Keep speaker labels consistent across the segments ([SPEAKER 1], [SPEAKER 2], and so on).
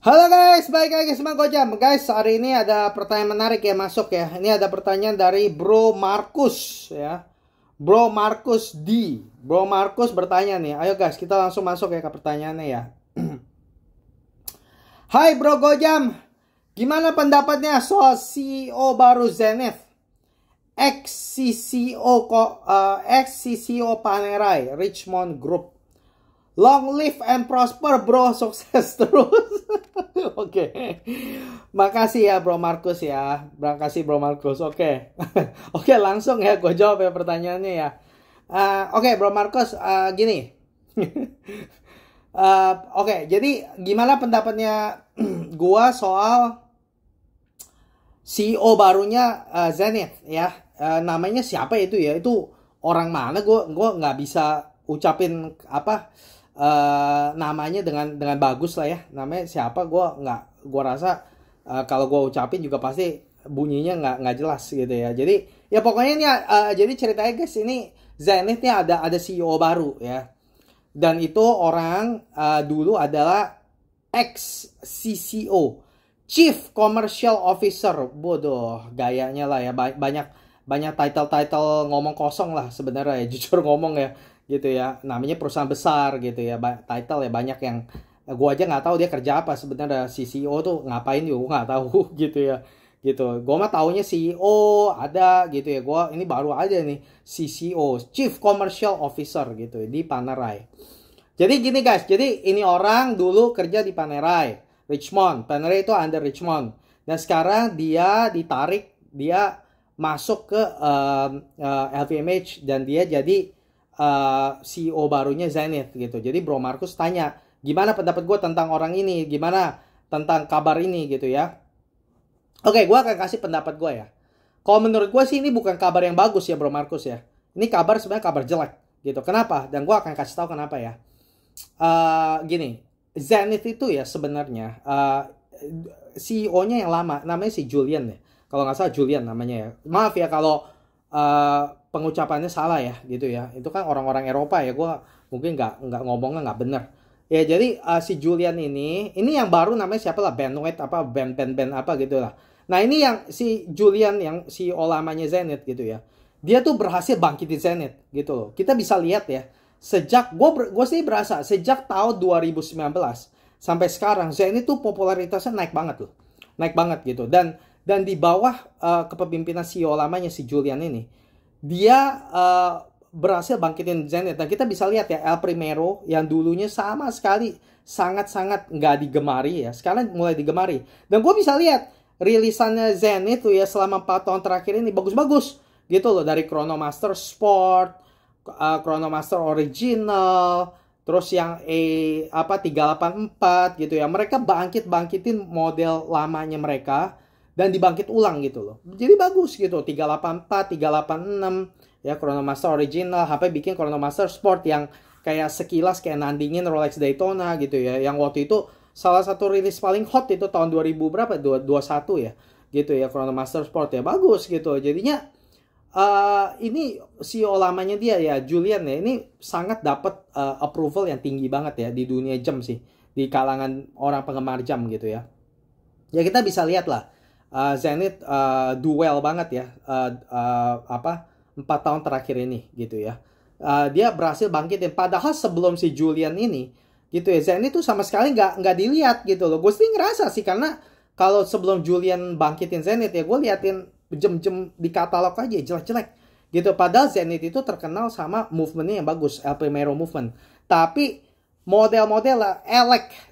[SPEAKER 1] Halo guys, balik lagi sama Gojam. Guys, hari ini ada pertanyaan menarik ya masuk ya. Ini ada pertanyaan dari Bro Markus ya. Bro Markus D. Bro Markus bertanya nih. Ayo guys, kita langsung masuk ya ke pertanyaannya ya. Hai Bro Gojam, gimana pendapatnya soal CEO baru Zenith? Ex-CCO Panerai, Richmond Group. Long live and prosper bro, sukses terus. Oke. Makasih ya Bro Markus ya. Makasih Bro Markus. Oke. Oke, langsung ya gue jawab ya pertanyaannya ya. Oke, Bro Markus, gini. Oke, jadi gimana pendapatnya gua soal CEO barunya Zenith ya. Namanya siapa itu ya? Itu orang mana? Gua nggak bisa ucapin apa namanya dengan bagus lah ya. Namanya siapa gua rasa kalau gua ucapin juga pasti bunyinya nggak jelas gitu ya. Jadi ya pokoknya ini jadi ceritanya guys, ini Zenith nih ada CEO baru ya. Dan itu orang dulu adalah ex CCO, Chief Commercial Officer. Bodoh gayanya lah ya, banyak title ngomong kosong lah sebenarnya ya, jujur ngomong ya gitu ya. Namanya perusahaan besar gitu ya, title ya banyak yang gue aja nggak tahu dia kerja apa sebenarnya. CCO tuh ngapain juga gue nggak tahu gitu ya, gitu. Gue mah taunya CEO ada gitu ya. Gue ini baru aja nih CCO, Chief Commercial Officer gitu di Panerai. Jadi gini guys, jadi ini orang dulu kerja di Panerai, Richmond. Panerai itu under Richmond. Dan sekarang dia ditarik, dia masuk ke LVMH dan dia jadi CEO barunya Zenith gitu. Jadi Bro Markus tanya, gimana pendapat gue tentang orang ini? Gimana tentang kabar ini gitu ya? Oke, gue akan kasih pendapat gue ya. Kalau menurut gue sih ini bukan kabar yang bagus ya Bro Markus ya. Ini kabar sebenarnya kabar jelek gitu. Kenapa? Dan gue akan kasih tahu kenapa ya. Gini, Zenith itu ya sebenarnya CEO-nya yang lama, namanya si Julian ya. Kalau nggak salah Julian namanya ya. Maaf ya kalau pengucapannya salah ya gitu ya. Itu kan orang-orang Eropa ya. Gue mungkin nggak ngomongnya nggak bener. Ya jadi si Julian ini yang baru namanya siapa lah, Benoit apa Ben apa gitu lah. Nah ini yang si Julian yang CEO lamanya Zenith gitu ya. Dia tuh berhasil bangkitin Zenith gitu loh. Kita bisa lihat ya. Sejak gue sih berasa sejak tahun 2019 sampai sekarang Zenith tuh popularitasnya naik banget loh. Naik banget gitu. Dan di bawah kepemimpinan CEO lamanya si Julian ini, dia berhasil bangkitin Zenith. Dan kita bisa lihat ya, El Primero yang dulunya sama sekali sangat-sangat nggak digemari ya, sekarang mulai digemari. Dan gue bisa lihat rilisannya Zenith tuh ya selama 4 tahun terakhir ini bagus-bagus gitu loh. Dari Chronomaster Sport, Chronomaster Original, terus yang 384 gitu ya. Mereka bangkitin model lamanya mereka dan dibangkit ulang gitu loh. Jadi bagus gitu. 384, 386 ya, Chronomaster Original, HP bikin Chronomaster Sport yang kayak sekilas kayak nandingin Rolex Daytona gitu ya. Yang waktu itu salah satu rilis paling hot itu tahun 2000 berapa? 21 ya. Gitu ya, Chronomaster Sport ya. Bagus gitu. Jadinya ini CEO lamanya dia ya, Julian ya, ini sangat dapat approval yang tinggi banget ya di dunia jam sih, di kalangan orang penggemar jam gitu ya. Ya kita bisa lihat lah, Zenith duel banget ya, 4 tahun terakhir ini gitu ya. Dia berhasil bangkitin, padahal sebelum si Julian ini gitu ya, Zenith tuh sama sekali nggak dilihat gitu loh. Gue sih ngerasa sih, karena kalau sebelum Julian bangkitin Zenith ya, gue liatin jam-jam di katalog aja jelek-jelek gitu. Padahal Zenith itu terkenal sama movementnya yang bagus, El Primero movement. Tapi model-model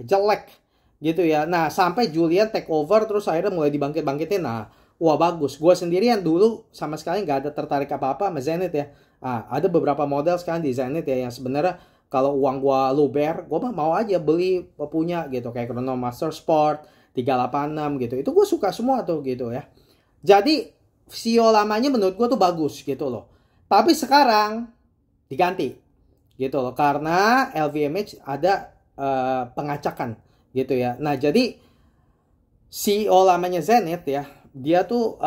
[SPEAKER 1] jelek gitu ya. Nah sampai Julian take over terus akhirnya mulai dibangkit-bangkitin. Nah wah bagus. Gue sendirian dulu sama sekali nggak ada tertarik apa-apa sama Zenith ya. Ada beberapa model sekarang di Zenith ya yang sebenarnya kalau uang gue luber, gue mah mau aja beli punya gitu. Kayak Chronomaster Sport 386 gitu. Itu gue suka semua tuh gitu ya. Jadi CEO lamanya menurut gue tuh bagus gitu loh. Tapi sekarang diganti gitu loh, karena LVMH ada pengacakan gitu ya. Nah jadi CEO lamanya Zenith ya, dia tuh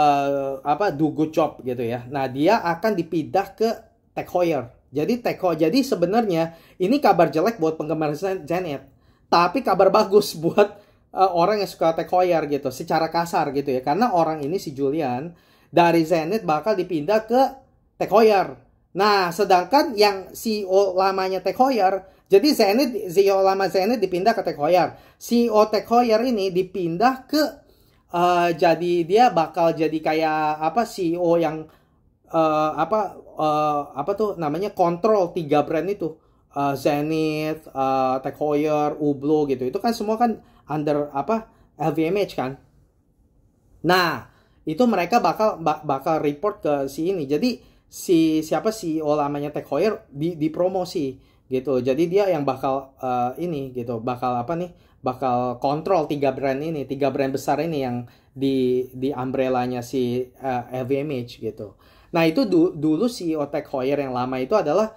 [SPEAKER 1] do good job gitu ya. Nah dia akan dipindah ke Tag Heuer. Jadi sebenarnya ini kabar jelek buat penggemar Zenith, tapi kabar bagus buat orang yang suka Tech Heuer gitu, secara kasar gitu ya. Karena orang ini si Julian dari Zenith bakal dipindah ke Tech Heuer. Nah, sedangkan yang CEO lamanya Tech Heuer, jadi CEO lama Zenith dipindah ke Tech Heuer. CEO Tech Heuer ini dipindah ke jadi dia bakal jadi kayak apa CEO yang apa tuh namanya kontrol 3 brand itu. Zenith, Tech Heuer, Hublot gitu. Itu kan semua kan under apa LVMH kan. Nah, itu mereka bakal report ke si ini. Jadi siapa CEO lamanya Tech Heuer dipromosi gitu. Jadi dia yang bakal ini gitu, bakal apa nih? Bakal kontrol 3 brand ini, 3 brand besar ini yang di umbrellanya si LVMH gitu. Nah, itu dulu CEO Tech Heuer yang lama itu adalah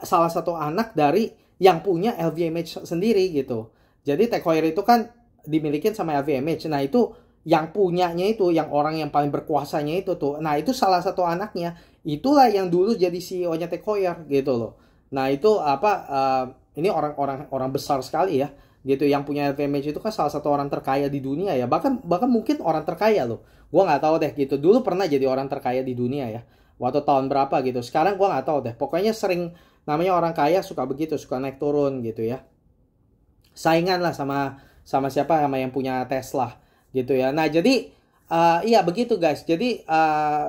[SPEAKER 1] salah satu anak dari yang punya LVMH sendiri gitu. Jadi Tech Heuer itu kan dimilikin sama LVMH. Nah, itu yang punyanya itu, yang orang yang paling berkuasanya itu tuh. Nah, itu salah satu anaknya. Itulah yang dulu jadi CEO-nya Tech Heuer gitu loh. Nah, itu apa ini orang besar sekali ya. Gitu, yang punya LVMH itu kan salah satu orang terkaya di dunia ya. Bahkan mungkin orang terkaya loh. Gua nggak tahu deh gitu. Dulu pernah jadi orang terkaya di dunia ya. Waktu tahun berapa gitu. Sekarang gua nggak tahu deh. Pokoknya sering namanya orang kaya suka begitu, suka naik turun gitu ya. Saingan lah sama siapa, sama yang punya Tesla gitu ya. Nah, jadi iya begitu guys. Jadi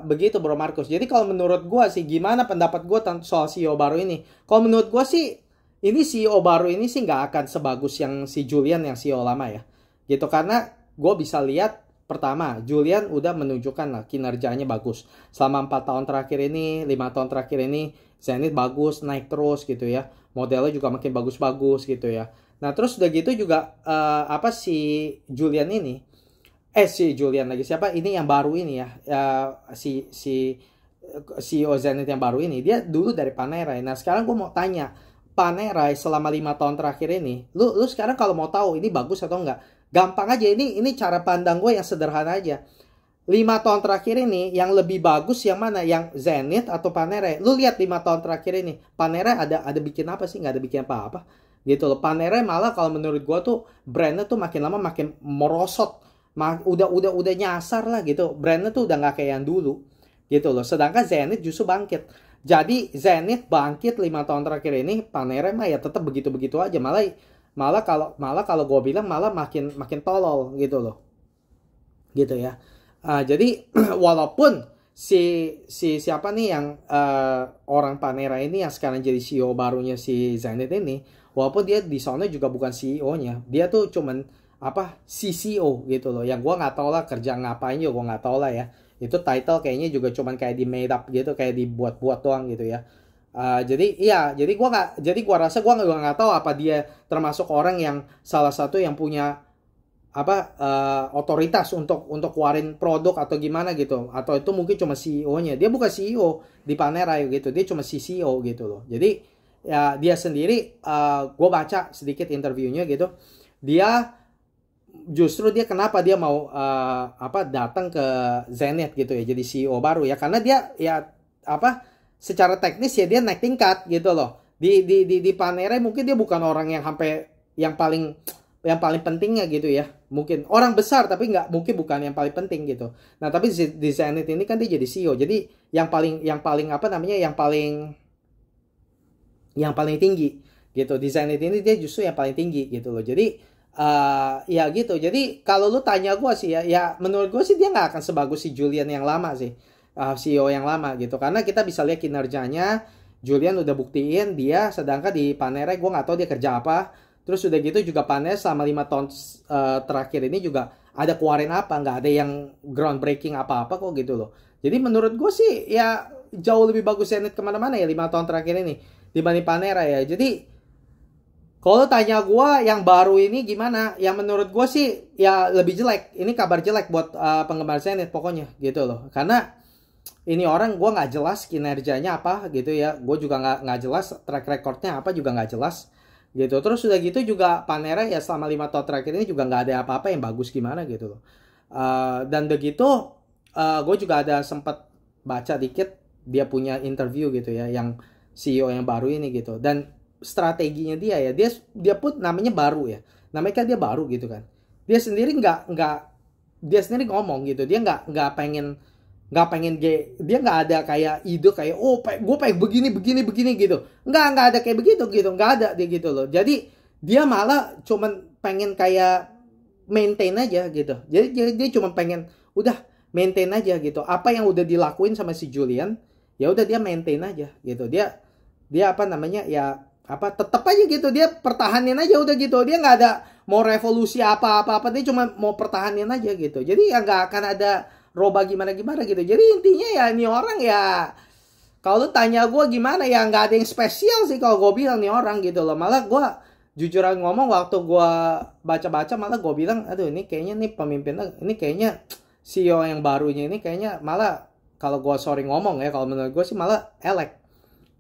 [SPEAKER 1] begitu Bro Markus. Jadi kalau menurut gua sih, gimana pendapat gua soal CEO baru ini? Kalau menurut gua sih ini CEO baru ini sih nggak akan sebagus yang si Julian yang CEO lama ya. Gitu, karena gue bisa lihat pertama, Julian udah menunjukkan lah kinerjanya bagus. Selama 4 tahun terakhir ini, 5 tahun terakhir ini, Zenith bagus, naik terus gitu ya. Modelnya juga makin bagus-bagus gitu ya. Nah, terus udah gitu juga apa si Julian ini, si Julian lagi siapa? Ini yang baru ini ya. Si CEO Zenith yang baru ini, dia dulu dari Panerai. Nah, sekarang gue mau tanya, Panerai selama 5 tahun terakhir ini, lu sekarang kalau mau tahu ini bagus atau enggak, gampang aja, ini cara pandang gue yang sederhana aja. 5 tahun terakhir ini yang lebih bagus yang mana? Yang Zenith atau Panerai? Lu lihat 5 tahun terakhir ini, Panerai ada bikin apa sih? Nggak ada bikin apa-apa gitu loh. Panerai malah kalau menurut gue tuh brandnya tuh makin lama makin merosot. Udah nyasar lah gitu. Brandnya tuh udah nggak kayak yang dulu gitu loh. Sedangkan Zenith justru bangkit. Jadi Zenith bangkit 5 tahun terakhir ini, Panerai mah ya tetap begitu-begitu aja. Malah kalau gue bilang malah makin tolol gitu loh. Gitu ya. Jadi walaupun siapa nih yang orang Panerai ini yang sekarang jadi CEO barunya si Zenith ini, walaupun dia di sana juga bukan CEO-nya, dia tuh cuman apa CCO gitu loh. Yang gue nggak tahu lah kerja ngapain juga gue nggak tahu lah ya. Itu title kayaknya juga cuman kayak di made up gitu, kayak dibuat-buat doang gitu ya. Jadi gua rasa gua nggak tahu apa dia termasuk orang yang salah satu yang punya apa otoritas untuk keluarin produk atau gimana gitu, atau itu mungkin cuma CEO-nya. Dia bukan CEO di Panerai gitu, dia cuma CCO gitu loh. Jadi ya dia sendiri, gue baca sedikit interviewnya gitu, justru dia kenapa dia mau datang ke Zenith gitu ya, jadi CEO baru ya, karena dia ya apa secara teknis ya dia naik tingkat gitu loh. Di Panerai mungkin dia bukan orang yang sampai yang paling pentingnya gitu ya, mungkin orang besar tapi bukan yang paling penting gitu. Nah, tapi di Zenith ini kan dia jadi CEO, jadi yang paling apa namanya, yang paling tinggi gitu. Di Zenith ini dia justru yang paling tinggi gitu loh. Jadi ya gitu. Jadi kalau lu tanya gue sih ya menurut gue sih dia nggak akan sebagus si Julian yang lama sih, CEO yang lama gitu. Karena kita bisa lihat kinerjanya, Julian udah buktiin dia, sedangkan di Panerai gue nggak tahu dia kerja apa. Terus udah gitu juga Panerai selama 5 tahun terakhir ini juga ada keluarin apa, nggak ada yang groundbreaking apa-apa kok gitu loh. Jadi menurut gue sih ya jauh lebih bagus Zenith kemana-mana ya 5 tahun terakhir ini dibanding Panerai ya. Jadi kalau tanya gue yang baru ini gimana, yang menurut gue sih ya lebih jelek. Ini kabar jelek buat penggemar Zenith pokoknya gitu loh. Karena ini orang gue nggak jelas kinerjanya apa gitu ya. Gue juga nggak jelas track recordnya apa juga nggak jelas gitu. Terus udah gitu juga Panerai ya selama 5 tahun terakhir ini juga nggak ada apa-apa yang bagus gimana gitu loh. Dan begitu gue juga ada sempat baca dikit dia punya interview gitu ya, yang CEO yang baru ini gitu. Dan strateginya dia pun namanya baru ya. namanya kan dia baru gitu kan. Dia sendiri dia sendiri ngomong gitu, dia nggak pengen dia nggak ada kayak ide kayak gue pengen begini gitu, nggak ada kayak begitu gitu, nggak ada dia gitu loh. Jadi dia malah cuman pengen kayak maintain aja gitu. Jadi dia cuma pengen udah maintain aja gitu, apa yang udah dilakuin sama si Julian ya udah dia maintain aja gitu. Dia apa namanya ya, apa, tetap aja gitu, dia pertahanin aja udah gitu. Dia nggak ada mau revolusi apa dia cuma mau pertahanin aja gitu. Jadi ya nggak akan ada roba gimana gitu. Jadi intinya ya ini orang ya, kalau lu tanya gue gimana ya, nggak ada yang spesial sih kalau gue bilang nih orang gitu loh. Malah gue jujuran ngomong, waktu gue baca-baca malah gue bilang, aduh ini kayaknya nih pemimpin, ini kayaknya CEO yang barunya ini kayaknya malah, kalau gue sorry ngomong ya, kalau menurut gue sih malah elek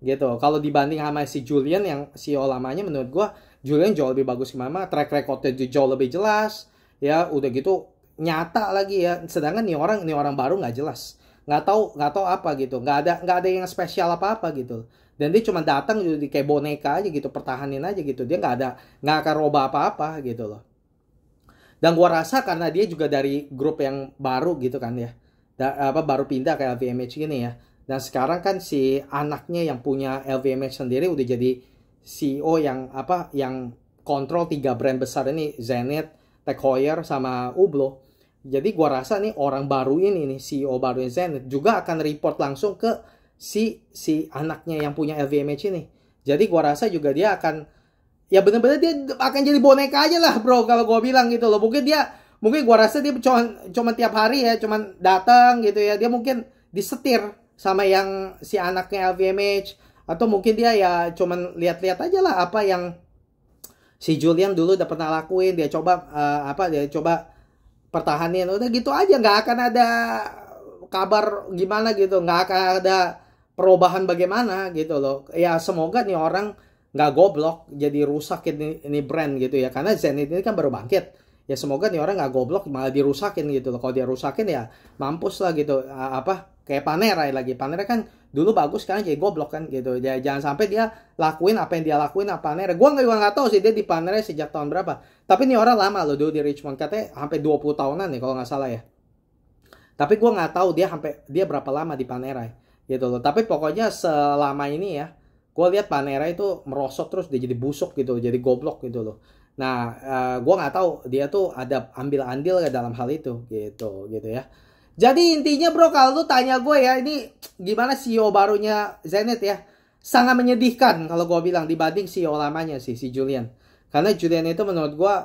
[SPEAKER 1] gitu. Kalau dibanding sama si Julian yang CEO lamanya, menurut gue Julian jauh lebih bagus gimana, track recordnya jauh lebih jelas ya, udah gitu nyata lagi ya. Sedangkan nih orang baru nggak jelas, nggak tahu apa gitu, nggak ada yang spesial apa gitu. Dan dia cuma datang jadi kayak boneka aja gitu, pertahanin aja gitu. Dia nggak akan roba apa gitu loh. Dan gua rasa karena dia juga dari grup yang baru gitu kan ya, baru pindah ke LVMH gini ya. Dan sekarang kan si anaknya yang punya LVMH sendiri udah jadi CEO yang kontrol 3 brand besar ini, Zenith, Tag Heuer sama Hublot. Jadi gua rasa nih orang baru ini nih, CEO barunya Zenith juga akan report langsung ke si anaknya yang punya LVMH ini. Jadi gua rasa juga dia akan, ya bener-bener dia akan jadi boneka aja lah bro, kalau gua bilang gitu loh. Mungkin gua rasa dia cuma tiap hari ya, cuma datang gitu ya. Dia mungkin disetir sama yang si anaknya LVMH, atau mungkin dia ya cuman lihat-lihat aja lah apa yang si Julian dulu udah pernah lakuin. Dia coba dia coba pertahanin, udah gitu aja. Nggak akan ada kabar gimana gitu, nggak akan ada perubahan bagaimana gitu loh. Ya semoga nih orang nggak goblok jadi rusak ini brand gitu ya, karena Zenith ini kan baru bangkit ya. Semoga nih orang nggak goblok malah dirusakin gitu loh. Kalau dia rusakin ya mampus lah gitu. Kayak Panerai lagi, Panerai kan dulu bagus, sekarang jadi goblok kan gitu. Ya, jangan sampai dia lakuin apa yang dia lakuin Panerai. Gue nggak tahu sih dia di Panerai sejak tahun berapa, tapi ini orang lama loh dulu di Richemont, katanya sampai 20 tahunan nih kalau nggak salah ya. Tapi gue nggak tahu dia berapa lama di Panerai gitu loh. Tapi pokoknya selama ini ya, gue lihat Panerai itu merosot terus, dia jadi busuk gitu, jadi goblok gitu loh. Nah, gue nggak tahu dia tuh ada ambil andil dalam hal itu gitu ya. Jadi intinya bro, kalau lu tanya gue ya, ini gimana CEO barunya Zenith ya, sangat menyedihkan kalau gue bilang dibanding CEO lamanya si Julian. Karena Julian itu menurut gue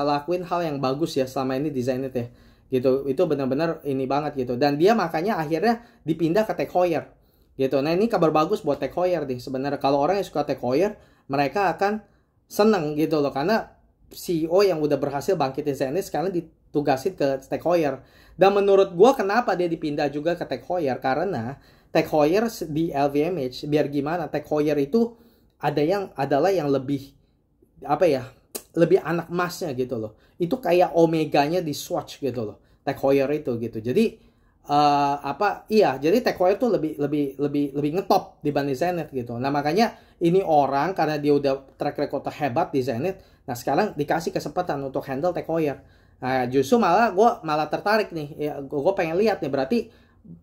[SPEAKER 1] lakuin hal yang bagus ya selama ini di Zenith ya gitu. Itu benar-benar ini banget gitu. Dan dia makanya akhirnya dipindah ke Tag Heuer gitu. Nah ini kabar bagus buat Tag Heuer nih sebenarnya. Kalau orang yang suka Tag Heuer, mereka akan seneng gitu loh, karena CEO yang udah berhasil bangkitin Zenith sekarang ditugasin ke Tag Heuer. Dan menurut gue kenapa dia dipindah juga ke Tag Heuer, karena Tag Heuer di LVMH biar gimana, Tag Heuer itu adalah yang lebih lebih anak emasnya gitu loh. Itu kayak omeganya di Swatch gitu loh, Tag Heuer itu gitu. Jadi jadi Tag Heuer tuh lebih ngetop dibanding Zenith gitu. Nah makanya ini orang karena dia udah track record hebat di Zenith, nah sekarang dikasih kesempatan untuk handle Tag Heuer. Nah justru gue malah tertarik nih ya, gue pengen lihat nih, berarti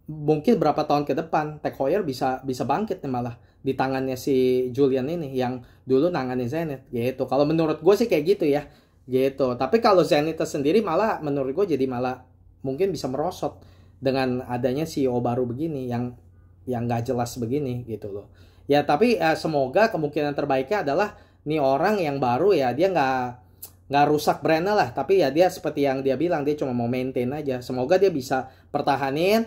[SPEAKER 1] mungkin berapa tahun ke depan Tag Heuer bisa bangkit nih malah di tangannya si Julian ini yang dulu nanganin Zenith gitu. Kalau menurut gue sih kayak gitu ya gitu. Tapi kalau Zenith sendiri malah menurut gue jadi malah mungkin bisa merosot dengan adanya CEO baru begini yang nggak jelas begini gitu loh ya. Tapi semoga kemungkinan terbaiknya adalah nih orang yang baru ya, dia nggak rusak brandnya lah, tapi ya dia seperti yang dia bilang, dia cuma mau maintain aja. Semoga dia bisa pertahanin.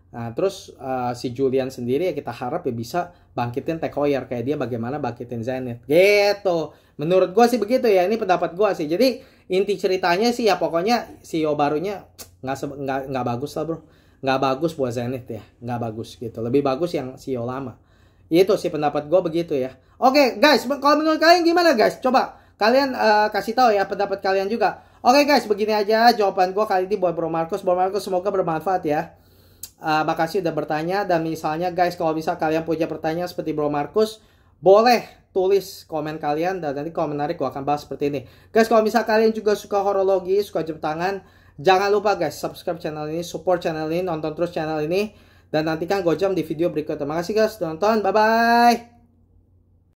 [SPEAKER 1] Nah terus si Julian sendiri ya kita harap ya bisa bangkitin Tag Heuer kayak dia bagaimana bangkitin Zenith gitu. Menurut gue sih begitu ya, ini pendapat gue sih. Jadi inti ceritanya sih ya pokoknya CEO barunya nggak bagus lah bro, nggak bagus buat Zenith ya, nggak bagus gitu. Lebih bagus yang CEO lama. Itu sih pendapat gue begitu ya. Oke guys, kalau menurut kalian gimana guys? Coba kalian kasih tahu ya pendapat kalian juga. Oke guys, begini aja jawaban gue kali ini buat Bro Markus. Bro Markus semoga bermanfaat ya. Makasih udah bertanya. Dan misalnya guys, kalau bisa kalian punya pertanyaan seperti Bro Markus, boleh tulis komen kalian dan nanti kalau menarik gue akan bahas seperti ini. Guys, kalau misal kalian juga suka horologi, suka jam tangan, jangan lupa guys subscribe channel ini, support channel ini, nonton terus channel ini, dan nantikan Gojam di video berikutnya. Terima kasih guys, sudah nonton, bye bye.